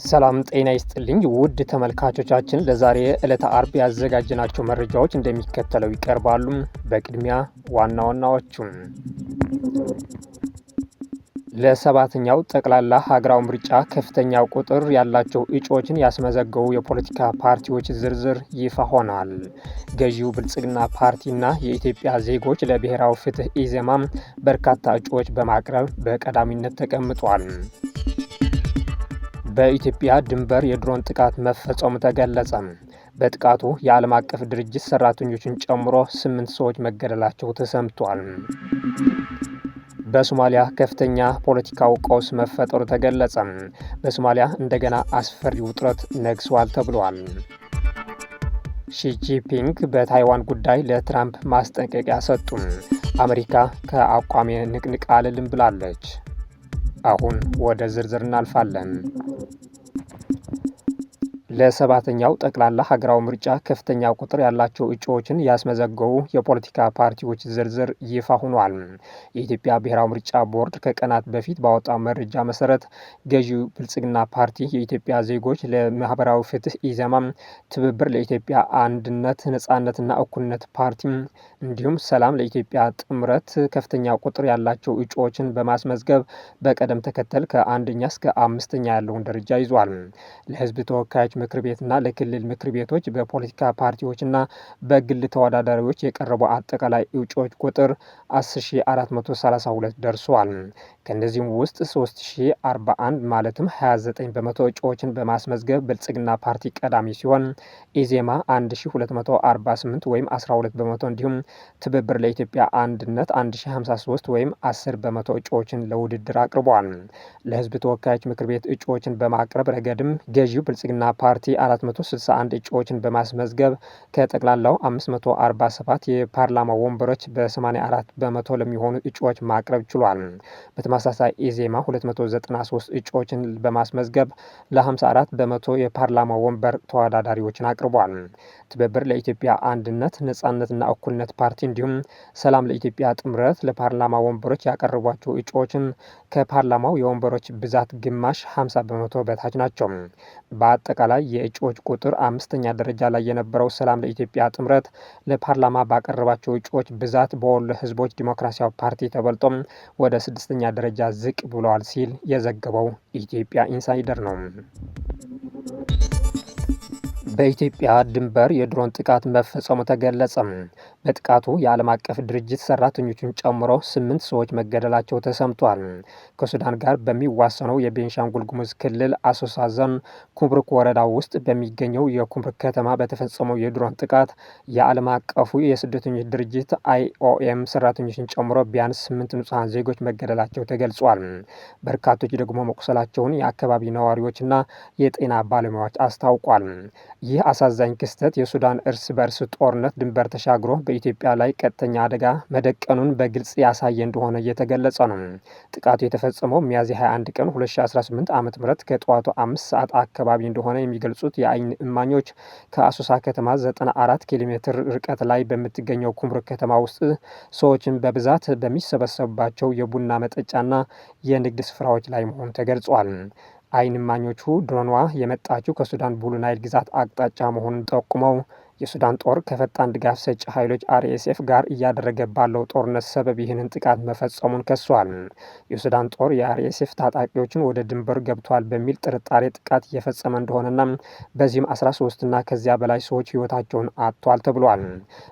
ሰላም ጤና ይስጥልኝ ውድ ተመልካቾቻችን፣ ለዛሬ ዕለተ አርብ ያዘጋጀናቸው መረጃዎች እንደሚከተለው ይቀርባሉ። በቅድሚያ ዋና ዋናዎቹ ለሰባተኛው ጠቅላላ ሀገራዊ ምርጫ ከፍተኛ ቁጥር ያላቸው እጩዎችን ያስመዘገቡ የፖለቲካ ፓርቲዎች ዝርዝር ይፋ ሆኗል። ገዢው ብልጽግና ፓርቲና የኢትዮጵያ ዜጎች ለብሔራዊ ፍትህ ኢዜማም በርካታ እጩዎች በማቅረብ በቀዳሚነት ተቀምጧል። በኢትዮጵያ ድንበር የድሮን ጥቃት መፈጸሙ ተገለጸ። በጥቃቱ የዓለም አቀፍ ድርጅት ሰራተኞችን ጨምሮ 8 ሰዎች መገደላቸው ተሰምቷል። በሶማሊያ ከፍተኛ ፖለቲካዊ ቀውስ መፈጠሩ ተገለጸ። በሶማሊያ እንደገና አስፈሪ ውጥረት ነግሷል ተብሏል። ሺጂፒንግ በታይዋን ጉዳይ ለትራምፕ ማስጠንቀቂያ ሰጡ። አሜሪካ ከአቋሜ ንቅንቅ አልልም ብላለች። አሁን ወደ ዝርዝር እናልፋለን። ለሰባተኛው ጠቅላላ ሀገራዊ ምርጫ ከፍተኛ ቁጥር ያላቸው እጩዎችን ያስመዘገቡ የፖለቲካ ፓርቲዎች ዝርዝር ይፋ ሆኗል። የኢትዮጵያ ብሔራዊ ምርጫ ቦርድ ከቀናት በፊት ባወጣው መረጃ መሰረት ገዢው ብልጽግና ፓርቲ፣ የኢትዮጵያ ዜጎች ለማህበራዊ ፍትህ ኢዜማ፣ ትብብር ለኢትዮጵያ አንድነት ነጻነትና እኩልነት ፓርቲ እንዲሁም ሰላም ለኢትዮጵያ ጥምረት ከፍተኛ ቁጥር ያላቸው እጩዎችን በማስመዝገብ በቀደም ተከተል ከአንደኛ እስከ አምስተኛ ያለውን ደረጃ ይዟል። ለህዝብ ተወካዮች ምክር ቤትና ለክልል ምክር ቤቶች በፖለቲካ ፓርቲዎችና በግል ተወዳዳሪዎች የቀረበው አጠቃላይ እጩዎች ቁጥር 10432 ደርሷል። ከእነዚህም ውስጥ 3041 ማለትም 29 በመቶ እጩዎችን በማስመዝገብ ብልጽግና ፓርቲ ቀዳሚ ሲሆን ኢዜማ 1248 ወይም 12 በመቶ እንዲሁም ትብብር ለኢትዮጵያ አንድነት 1053 ወይም 10 በመቶ እጩዎችን ለውድድር አቅርበዋል። ለህዝብ ተወካዮች ምክር ቤት እጩዎችን በማቅረብ ረገድም ገዢው ብልጽግና ፓርቲ 461 እጩዎችን በማስመዝገብ ከጠቅላላው 547 የፓርላማ ወንበሮች በ84 በመቶ ለሚሆኑ እጩዎች ማቅረብ ችሏል። በተመሳሳይ ኢዜማ 293 እጩዎችን በማስመዝገብ ለ54 በመቶ የፓርላማ ወንበር ተወዳዳሪዎችን አቅርቧል። ትብብር ለኢትዮጵያ አንድነት ነጻነትና እኩልነት ፓርቲ እንዲሁም ሰላም ለኢትዮጵያ ጥምረት ለፓርላማ ወንበሮች ያቀረቧቸው እጩዎችን ከፓርላማው የወንበሮች ብዛት ግማሽ 50 በመቶ በታች ናቸው። በአጠቃላይ የእጩዎች ቁጥር አምስተኛ ደረጃ ላይ የነበረው ሰላም ለኢትዮጵያ ጥምረት ለፓርላማ ባቀረባቸው እጩዎች ብዛት በወሎ ህዝቦች ዲሞክራሲያዊ ፓርቲ ተበልጦም ወደ ስድስተኛ ደረጃ ዝቅ ብለዋል ሲል የዘገበው ኢትዮጵያ ኢንሳይደር ነው። በኢትዮጵያ ድንበር የድሮን ጥቃት መፈጸሙ ተገለጸ። በጥቃቱ የዓለም አቀፍ ድርጅት ሰራተኞችን ጨምሮ 8 ሰዎች መገደላቸው ተሰምቷል። ከሱዳን ጋር በሚዋሰነው የቤንሻንጉል ጉሙዝ ክልል አሶሳ ዞን ኩምሩክ ወረዳ ውስጥ በሚገኘው የኩምሩክ ከተማ በተፈጸመው የድሮን ጥቃት የዓለም አቀፉ የስደተኞች ድርጅት IOM ሰራተኞችን ጨምሮ ቢያንስ 8 ንጹሐን ዜጎች መገደላቸው ተገልጿል። በርካቶች ደግሞ መቁሰላቸውን የአካባቢ ነዋሪዎችና የጤና ባለሙያዎች አስታውቋል። ይህ አሳዛኝ ክስተት የሱዳን እርስ በርስ ጦርነት ድንበር ተሻግሮ በኢትዮጵያ ላይ ቀጥተኛ አደጋ መደቀኑን በግልጽ ያሳየ እንደሆነ እየተገለጸ ነው። ጥቃቱ የተፈጸመው ሚያዝያ 21 ቀን 2018 ዓ.ም ከጠዋቱ 5 ሰዓት አካባቢ እንደሆነ የሚገልጹት የአይን እማኞች ከአሶሳ ከተማ 94 ኪሎ ሜትር ርቀት ላይ በምትገኘው ኩምሩክ ከተማ ውስጥ ሰዎችን በብዛት በሚሰበሰቡባቸው የቡና መጠጫና የንግድ ስፍራዎች ላይ መሆኑ ተገልጿል። አይን እማኞቹ ድሮኗ የመጣችው ከሱዳን ብሉ ናይል ግዛት አቅጣጫ መሆኑን ጠቁመው የሱዳን ጦር ከፈጣን ድጋፍ ሰጪ ኃይሎች RSF ጋር እያደረገ ባለው ጦርነት ሰበብ ይህንን ጥቃት መፈጸሙን ከሷል። የሱዳን ጦር የRSF ታጣቂዎችን ወደ ድንበር ገብተዋል በሚል ጥርጣሬ ጥቃት እየፈጸመ እንደሆነና በዚህም 13ና ከዚያ በላይ ሰዎች ህይወታቸውን አጥተዋል ተብሏል።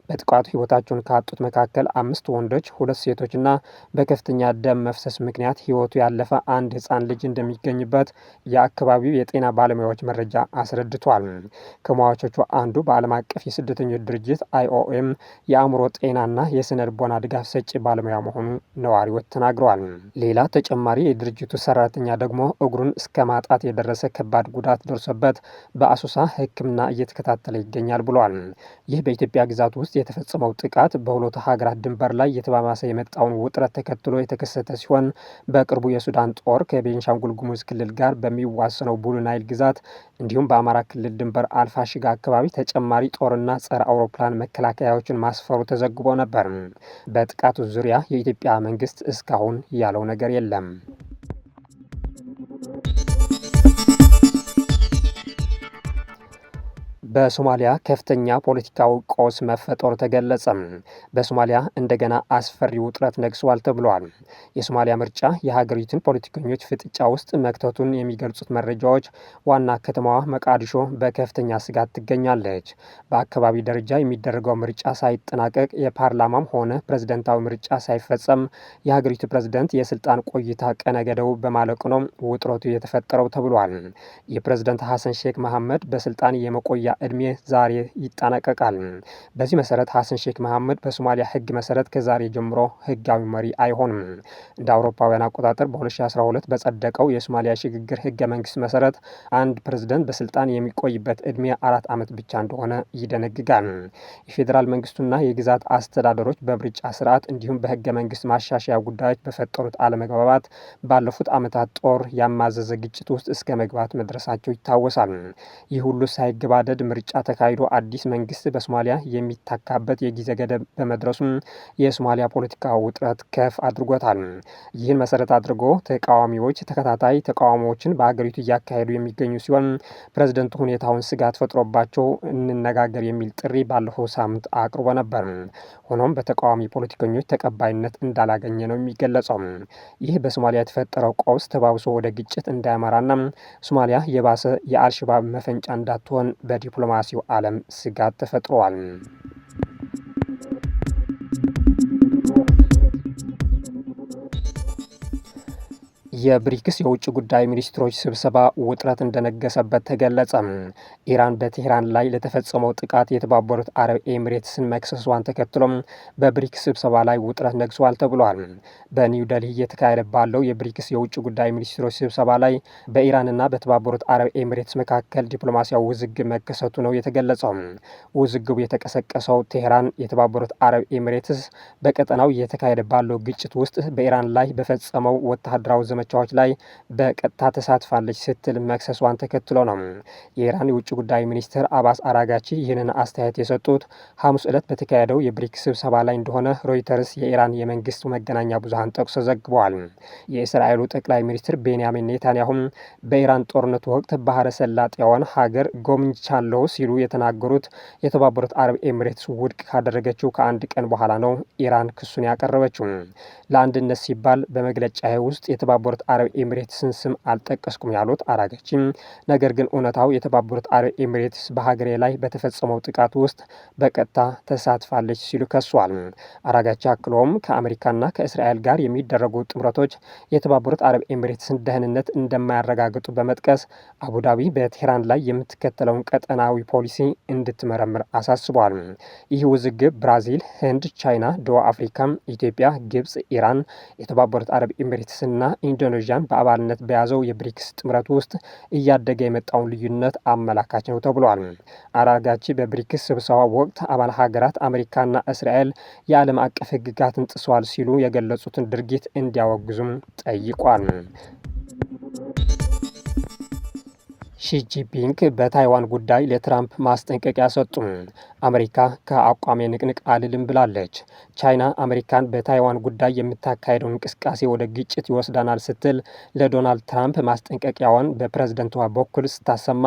በጥቃቱ ህይወታቸውን ካጡት መካከል 5 ወንዶች፣ 2 ሴቶችና በከፍተኛ ደም መፍሰስ ምክንያት ህይወቱ ያለፈ አንድ ህፃን ልጅ እንደሚገኝበት የአካባቢው የጤና ባለሙያዎች መረጃ አስረድቷል። ከሟቾቹ አንዱ በዓለም አቀፍ የስደተኞች ድርጅት IOM የአእምሮ ጤናና የስነ ልቦና ድጋፍ ሰጪ ባለሙያ መሆኑ ነዋሪዎች ተናግረዋል። ሌላ ተጨማሪ የድርጅቱ ሰራተኛ ደግሞ እግሩን እስከ ማጣት የደረሰ ከባድ ጉዳት ደርሶበት በአሶሳ ሕክምና እየተከታተለ ይገኛል ብሏል። ይህ በኢትዮጵያ ግዛት ውስጥ የተፈጸመው ጥቃት በሁለቱ ሀገራት ድንበር ላይ የተባባሰ የመጣውን ውጥረት ተከትሎ የተከሰተ ሲሆን በቅርቡ የሱዳን ጦር ከቤንሻንጉል ጉሙዝ ክልል ጋር በሚዋሰነው ብሉ ናይል ግዛት እንዲሁም በአማራ ክልል ድንበር አልፋሽጋ አካባቢ ተጨማሪ ጦርና ጸረ አውሮፕላን መከላከያዎችን ማስፈሩ ተዘግቦ ነበር። በጥቃቱ ዙሪያ የኢትዮጵያ መንግስት እስካሁን ያለው ነገር የለም። በሶማሊያ ከፍተኛ ፖለቲካዊ ቀውስ መፈጠሩ ተገለጸ። በሶማሊያ እንደገና አስፈሪ ውጥረት ነግሷል ተብሏል። የሶማሊያ ምርጫ የሀገሪቱን ፖለቲከኞች ፍጥጫ ውስጥ መክተቱን የሚገልጹት መረጃዎች ዋና ከተማዋ መቃዲሾ በከፍተኛ ስጋት ትገኛለች። በአካባቢ ደረጃ የሚደረገው ምርጫ ሳይጠናቀቅ የፓርላማም ሆነ ፕሬዝደንታዊ ምርጫ ሳይፈጸም የሀገሪቱ ፕሬዝደንት የስልጣን ቆይታ ቀነ ገደቡ በማለቁ ነው ውጥረቱ የተፈጠረው ተብሏል። የፕሬዝደንት ሐሰን ሼክ መሐመድ በስልጣን የመቆያ እድሜ ዛሬ ይጠናቀቃል። በዚህ መሰረት ሐሰን ሼክ መሐመድ በሶማሊያ ህግ መሰረት ከዛሬ ጀምሮ ህጋዊ መሪ አይሆንም። እንደ አውሮፓውያን አቆጣጠር በ2012 በጸደቀው የሶማሊያ ሽግግር ህገ መንግስት መሰረት አንድ ፕሬዝደንት በስልጣን የሚቆይበት እድሜ 4 ዓመት ብቻ እንደሆነ ይደነግጋል። የፌዴራል መንግስቱና የግዛት አስተዳደሮች በምርጫ ስርዓት እንዲሁም በህገ መንግስት ማሻሻያ ጉዳዮች በፈጠሩት አለመግባባት ባለፉት ዓመታት ጦር ያማዘዘ ግጭት ውስጥ እስከ መግባት መድረሳቸው ይታወሳል። ይህ ሁሉ ሳይገባደድ ምርጫ ተካሂዶ አዲስ መንግስት በሶማሊያ የሚታካበት የጊዜ ገደብ በመድረሱም የሶማሊያ ፖለቲካ ውጥረት ከፍ አድርጎታል። ይህን መሰረት አድርጎ ተቃዋሚዎች ተከታታይ ተቃውሞዎችን በሀገሪቱ እያካሄዱ የሚገኙ ሲሆን ፕሬዝደንቱ ሁኔታውን ስጋት ፈጥሮባቸው እንነጋገር የሚል ጥሪ ባለፈው ሳምንት አቅርቦ ነበር። ሆኖም በተቃዋሚ ፖለቲከኞች ተቀባይነት እንዳላገኘ ነው የሚገለጸው። ይህ በሶማሊያ የተፈጠረው ቀውስ ተባብሶ ወደ ግጭት እንዳያመራና ሶማሊያ የባሰ የአልሸባብ መፈንጫ እንዳትሆን በዲፕሎማሲው ዓለም ስጋት ተፈጥሯል። የብሪክስ የውጭ ጉዳይ ሚኒስትሮች ስብሰባ ውጥረት እንደነገሰበት ተገለጸ። ኢራን በቴህራን ላይ ለተፈጸመው ጥቃት የተባበሩት አረብ ኤሚሬትስን መክሰሷን ተከትሎም በብሪክስ ስብሰባ ላይ ውጥረት ነግሷል ተብሏል። በኒው ደልሂ እየተካሄደ ባለው የብሪክስ የውጭ ጉዳይ ሚኒስትሮች ስብሰባ ላይ በኢራንና በተባበሩት አረብ ኤሚሬትስ መካከል ዲፕሎማሲያዊ ውዝግብ መከሰቱ ነው የተገለጸው። ውዝግቡ የተቀሰቀሰው ቴህራን የተባበሩት አረብ ኤሚሬትስ በቀጠናው እየተካሄደ ባለው ግጭት ውስጥ በኢራን ላይ በፈጸመው ወታደራዊ ዘመቻዎች ላይ በቀጥታ ተሳትፋለች ስትል መክሰሷን ተከትሎ ነው። የኢራን የውጭ ጉዳይ ሚኒስትር አባስ አራጋቺ ይህንን አስተያየት የሰጡት ሐሙስ ዕለት በተካሄደው የብሪክስ ስብሰባ ላይ እንደሆነ ሮይተርስ የኢራን የመንግስት መገናኛ ብዙሃን ጠቅሶ ዘግበዋል። የእስራኤሉ ጠቅላይ ሚኒስትር ቤንያሚን ኔታንያሁም በኢራን ጦርነቱ ወቅት ባህረ ሰላጤዋን ሀገር ጎብኝቻለሁ ሲሉ የተናገሩት የተባበሩት አረብ ኤሚሬትስ ውድቅ ካደረገችው ከአንድ ቀን በኋላ ነው ኢራን ክሱን ያቀረበችው። ለአንድነት ሲባል በመግለጫዬ ውስጥ የተባበሩት አረብ ኤሚሬትስን ስም አልጠቀስኩም ያሉት አራጋቺ ነገር ግን እውነታው የተባበሩት አረብ ኤሚሬትስ በሀገሬ ላይ በተፈጸመው ጥቃት ውስጥ በቀጥታ ተሳትፋለች ሲሉ ከሷል። አራጋቺ አክሎም ከአሜሪካና ከእስራኤል ጋር የሚደረጉ ጥምረቶች የተባበሩት አረብ ኤሚሬትስን ደህንነት እንደማያረጋግጡ በመጥቀስ አቡዳቢ በቴህራን ላይ የምትከተለውን ቀጠናዊ ፖሊሲ እንድትመረምር አሳስቧል። ይህ ውዝግብ ብራዚል፣ ህንድ፣ ቻይና፣ ደቡብ አፍሪካ፣ ኢትዮጵያ፣ ግብጽ፣ ኢራን፣ የተባበሩት አረብ ኤሚሬትስና ኢንዶኔዥያን በአባልነት በያዘው የብሪክስ ጥምረት ውስጥ እያደገ የመጣውን ልዩነት አመላካች ነው ተብሏል። አራጋቺ በብሪክስ ስብሰባ ወቅት አባል ሀገራት አሜሪካና እስራኤል የዓለም አቀፍ ህግጋትን ጥሰዋል ሲሉ የገለጹትን ድርጊት እንዲያወግዙም ጠይቋል። ሺጂፒንግ በታይዋን ጉዳይ ለትራምፕ ማስጠንቀቂያ ሰጡ። አሜሪካ ከአቋሜ ንቅንቅ አልልም ብላለች። ቻይና አሜሪካን በታይዋን ጉዳይ የምታካሄደውን እንቅስቃሴ ወደ ግጭት ይወስዳናል ስትል ለዶናልድ ትራምፕ ማስጠንቀቂያዋን በፕሬዝደንቷ በኩል ስታሰማ፣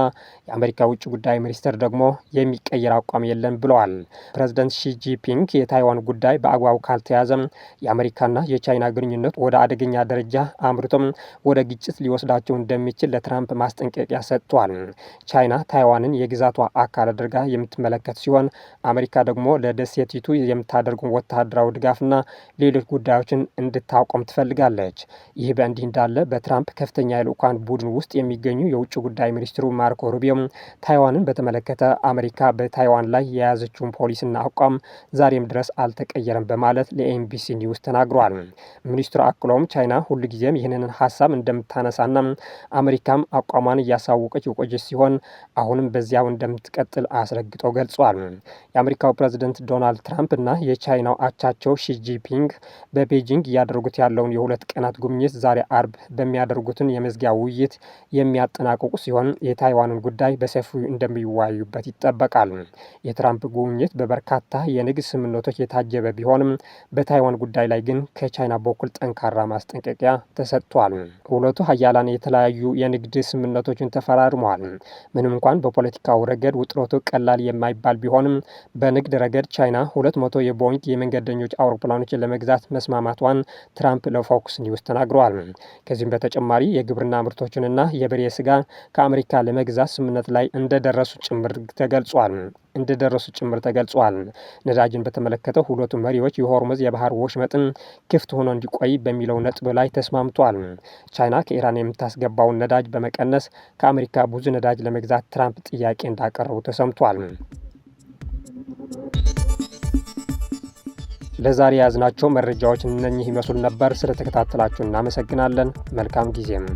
የአሜሪካ ውጭ ጉዳይ ሚኒስትር ደግሞ የሚቀየር አቋም የለም ብለዋል። ፕሬዝደንት ሺጂፒንግ የታይዋን ጉዳይ በአግባቡ ካልተያዘም የአሜሪካና የቻይና ግንኙነት ወደ አደገኛ ደረጃ አምርቶም ወደ ግጭት ሊወስዳቸው እንደሚችል ለትራምፕ ማስጠንቀቂያ ሰጥቷል። ቻይና ታይዋንን የግዛቷ አካል አድርጋ የምትመለከት ሲሆን አሜሪካ ደግሞ ለደሴቲቱ የምታደርጉ ወታደራዊ ድጋፍና ሌሎች ጉዳዮችን እንድታቆም ትፈልጋለች። ይህ በእንዲህ እንዳለ በትራምፕ ከፍተኛ የልዑካን ቡድን ውስጥ የሚገኙ የውጭ ጉዳይ ሚኒስትሩ ማርኮ ሩቢዮ ታይዋንን በተመለከተ አሜሪካ በታይዋን ላይ የያዘችውን ፖሊሲና አቋም ዛሬም ድረስ አልተቀየረም በማለት ለኤንቢሲ ኒውስ ተናግሯል። ሚኒስትሩ አክሎም ቻይና ሁልጊዜም ይህንን ሀሳብ እንደምታነሳና አሜሪካም አቋሟን እያሳወቀ እያስታወቀች የቆየች ሲሆን አሁንም በዚያው እንደምትቀጥል አስረግጠው ገልጿል። የአሜሪካው ፕሬዝደንት ዶናልድ ትራምፕ እና የቻይናው አቻቸው ሺጂፒንግ በቤጂንግ እያደረጉት ያለውን የ2 ቀናት ጉብኝት ዛሬ አርብ በሚያደርጉትን የመዝጊያ ውይይት የሚያጠናቅቁ ሲሆን የታይዋንን ጉዳይ በሰፊው እንደሚወያዩበት ይጠበቃል። የትራምፕ ጉብኝት በበርካታ የንግድ ስምምነቶች የታጀበ ቢሆንም በታይዋን ጉዳይ ላይ ግን ከቻይና በኩል ጠንካራ ማስጠንቀቂያ ተሰጥቷል። ሁለቱ ሀያላን የተለያዩ የንግድ ስምምነቶችን ተፈራርመዋል። ምንም እንኳን በፖለቲካው ረገድ ውጥረቱ ቀላል የማይባል ቢሆንም በንግድ ረገድ ቻይና 200 የቦይንግ የመንገደኞች አውሮፕላኖችን ለመግዛት መስማማቷን ትራምፕ ለፎክስ ኒውስ ተናግረዋል። ከዚህም በተጨማሪ የግብርና ምርቶችንና የበሬ ስጋ ከአሜሪካ ለመግዛት ስምምነት ላይ እንደደረሱ ጭምር ተገልጿል። ነዳጅን በተመለከተ ሁለቱ መሪዎች የሆርሙዝ የባህር ወሽመጥን ክፍት ሆኖ እንዲቆይ በሚለው ነጥብ ላይ ተስማምቷል። ቻይና ከኢራን የምታስገባውን ነዳጅ በመቀነስ ከአሜሪካ ብዙ ነዳጅ ለመግዛት ትራምፕ ጥያቄ እንዳቀረቡ ተሰምቷል። ለዛሬ የያዝናቸው መረጃዎች እነኚህ ይመስሉ ነበር። ስለተከታተላችሁ እናመሰግናለን። መልካም ጊዜም